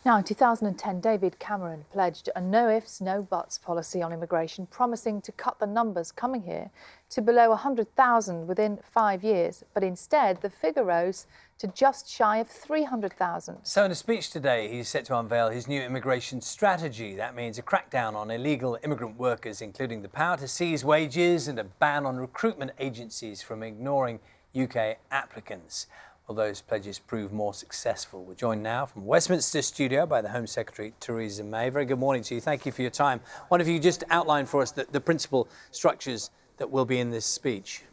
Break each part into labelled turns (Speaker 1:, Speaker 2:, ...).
Speaker 1: Now, in 2010, David Cameron pledged a no ifs, no buts policy on immigration, promising to cut the numbers coming here to below 100,000 within 5 years. But instead, the figure rose to just shy of 300,000.
Speaker 2: So in a speech today, he's set to unveil his new immigration strategy. That means a crackdown on illegal immigrant workers, including the power to seize wages and a ban on recruitment agencies from ignoring UK applicants. Will those pledges prove more successful? We're joined now from Westminster studio by the Home Secretary Theresa May. Very good morning to you. Thank you for your time. Why don't you just outline for us the principal structures that will be in this speech?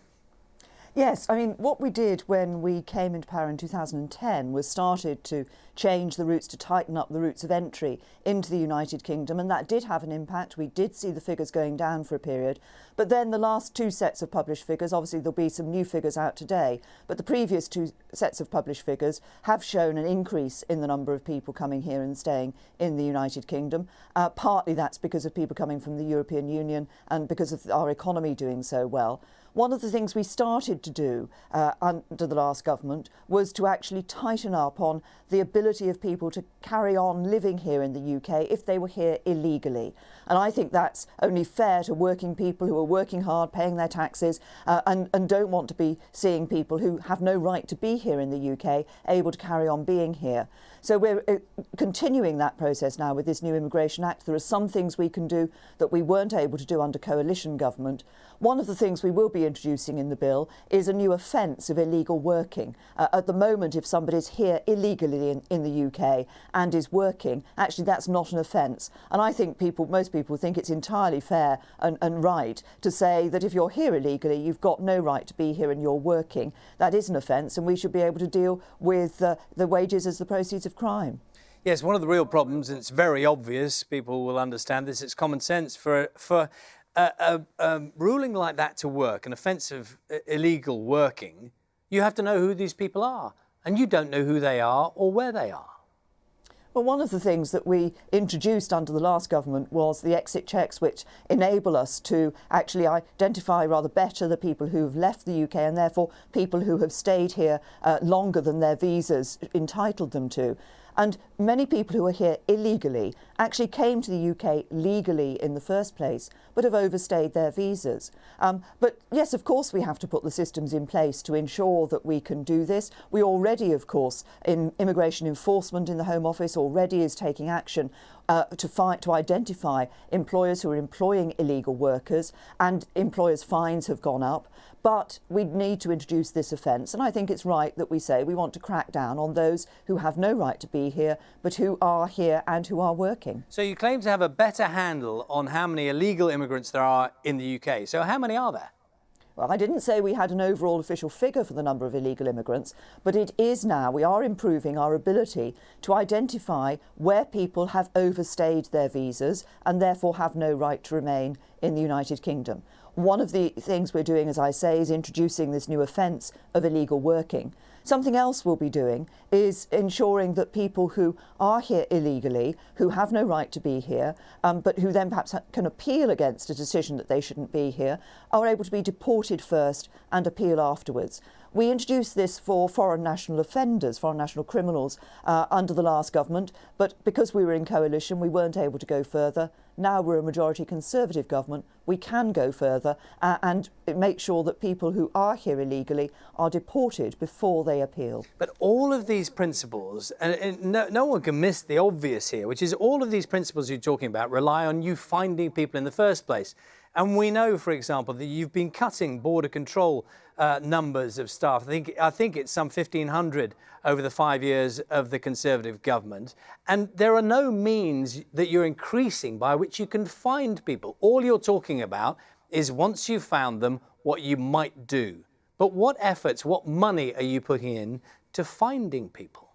Speaker 3: Yes, I mean, what we did when we came into power in 2010 was started to change the routes, to tighten up the routes of entry into the United Kingdom, and that did have an impact. We did see the figures going down for a period, but then the last two sets of published figures, obviously there'll be some new figures out today, but the previous two sets of published figures have shown an increase in the number of people coming here and staying in the United Kingdom. Partly that's because of people coming from the European Union and because of our economy doing so well. One of the things we started to do under the last government was to actually tighten up on the ability of people to carry on living here in the UK if they were here illegally. And I think that's only fair to working people who are working hard, paying their taxes, and don't want to be seeing people who have no right to be here in the UK able to carry on being here. So we're continuing that process now with this new Immigration Act. There are some things we can do that we weren't able to do under coalition government. One of the things we will be introducing in the bill is a new offence of illegal working. At the moment, if somebody's here illegally in the UK and is working, actually that's not an offence. And I think most people think it's entirely fair and right to say that if you're here illegally, you've got no right to be here and you're working. That is an offence, and we should be able to deal with the wages as the proceeds of crime.
Speaker 2: Yes, one of the real problems, and it's very obvious, people will understand this, it's common sense for a ruling like that to work, an offence of illegal working, you have to know who these people are, and you don't know who they are or where they are.
Speaker 3: Well, one of the things that we introduced under the last government was the exit checks, which enable us to actually identify rather better the people who have left the UK and therefore people who have stayed here longer than their visas entitled them to. And many people who are here illegally actually came to the UK legally in the first place, but have overstayed their visas. But yes, of course, we have to put the systems in place to ensure that we can do this. We already, of course, in immigration enforcement in the Home Office already is taking action to identify employers who are employing illegal workers, and employers' fines have gone up. But we need to introduce this offence, and I think it's right that we say we want to crack down on those who have no right to be here, but who are here and who are working.
Speaker 2: So you claim to have a better handle on how many illegal immigrants there are in the UK. So how many are there?
Speaker 3: Well, I didn't say we had an overall official figure for the number of illegal immigrants, but it is now. We are improving our ability to identify where people have overstayed their visas and therefore have no right to remain in the United Kingdom. One of the things we're doing, as I say, is introducing this new offence of illegal working. Something else we'll be doing is ensuring that people who are here illegally, who have no right to be here, but who then perhaps can appeal against a decision that they shouldn't be here, are able to be deported first and appeal afterwards. We introduced this for foreign national offenders, foreign national criminals, under the last government, but because we were in coalition, we weren't able to go further. Now we're a majority Conservative government, we can go further and make sure that people who are here illegally are deported before they appeal.
Speaker 2: But all of these principles, and no one can miss the obvious here, which is all of these principles you're talking about rely on you finding people in the first place. And we know, for example, that you've been cutting border control numbers of staff. I think it's some 1,500 over the 5 years of the Conservative government. And there are no means that you're increasing by which you can find people. All you're talking about is once you've found them, what you might do. But what efforts, what money are you putting in to finding people?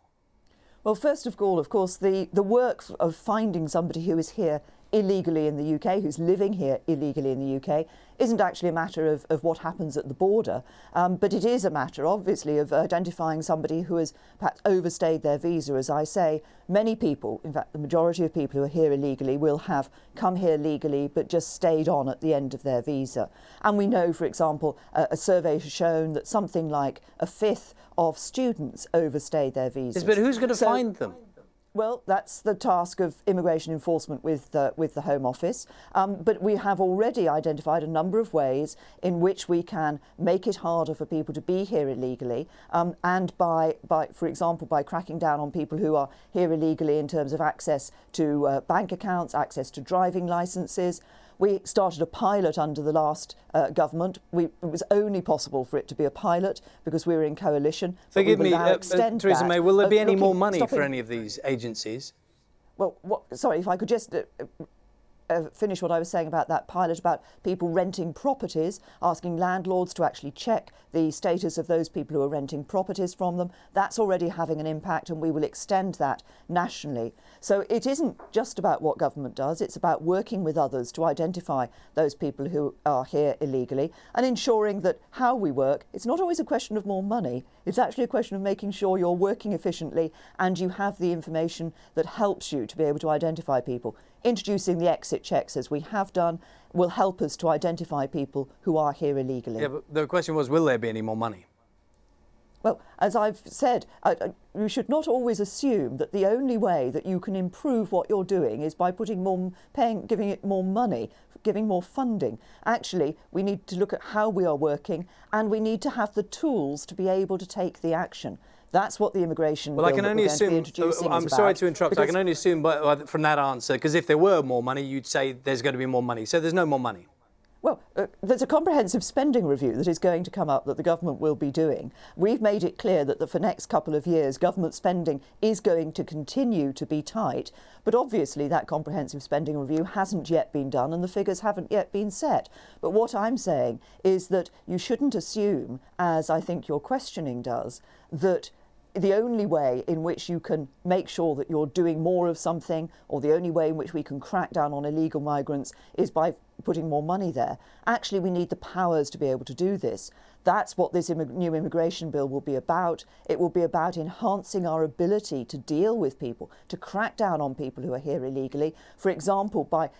Speaker 3: Well, first of all, of course, the work of finding somebody who is here illegally in the UK, who's living here illegally in the UK, isn't actually a matter of what happens at the border, but it is a matter, obviously, of identifying somebody who has perhaps overstayed their visa. As I say, many people, in fact, the majority of people who are here illegally will have come here legally but just stayed on at the end of their visa. And we know, for example, a survey has shown that something like a fifth of students overstayed their visas.
Speaker 2: Yes, but who's going to find them?
Speaker 3: Well, that's the task of immigration enforcement with the Home Office. But we have already identified a number of ways in which we can make it harder for people to be here illegally, and for example, by cracking down on people who are here illegally in terms of access to bank accounts, access to driving licences. We started a pilot under the last government. It was only possible for it to be a pilot because we were in coalition.
Speaker 2: Forgive me, Theresa May, will there be any more money for any of these agencies?
Speaker 3: Well, sorry, if I could just finish what I was saying about that pilot, about people renting properties, asking landlords to actually check the status of those people who are renting properties from them. That's already having an impact, and we will extend that nationally. So it isn't just about what government does, it's about working with others to identify those people who are here illegally and ensuring that how we work, it's not always a question of more money, it's actually a question of making sure you're working efficiently and you have the information that helps you to be able to identify people. Introducing the exit checks, as we have done, will help us to identify people who are here illegally.
Speaker 2: Yeah, but the question was, will there be any more money?
Speaker 3: Well, as I've said, you should not always assume that the only way that you can improve what you're doing is by giving it more money, giving more funding. Actually, we need to look at how we are working, and we need to have the tools to be able to take the action. That's what the immigration bill
Speaker 2: I can
Speaker 3: that
Speaker 2: only
Speaker 3: we're going to be
Speaker 2: assume.
Speaker 3: introducing
Speaker 2: I'm
Speaker 3: is
Speaker 2: sorry
Speaker 3: about,
Speaker 2: to interrupt. I can only assume from that answer, because if there were more money, you'd say there's going to be more money. So there's no more money.
Speaker 3: Well, there's a comprehensive spending review that is going to come up that the government will be doing. We've made it clear that for the next couple of years, government spending is going to continue to be tight. But obviously, that comprehensive spending review hasn't yet been done and the figures haven't yet been set. But what I'm saying is that you shouldn't assume, as I think your questioning does, that the only way in which you can make sure that you're doing more of something, or the only way in which we can crack down on illegal migrants, is by putting more money there. Actually, we need the powers to be able to do this. That's what this new immigration bill will be about. It will be about enhancing our ability to deal with people, to crack down on people who are here illegally. For example, by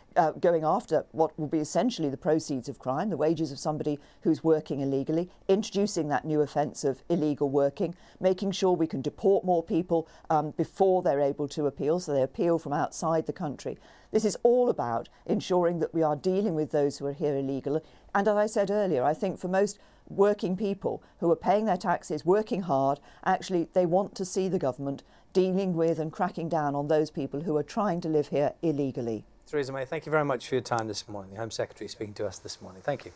Speaker 3: going after what will be essentially the proceeds of crime, the wages of somebody who's working illegally, introducing that new offence of illegal working, making sure we can deport more people before they're able to appeal, so they appeal from outside the country. This is all about ensuring that we are dealing with those who are here illegally. And as I said earlier, I think for most working people who are paying their taxes, working hard, actually they want to see the government dealing with and cracking down on those people who are trying to live here illegally.
Speaker 2: Theresa May, thank you very much for your time this morning. The Home Secretary speaking to us this morning. Thank you.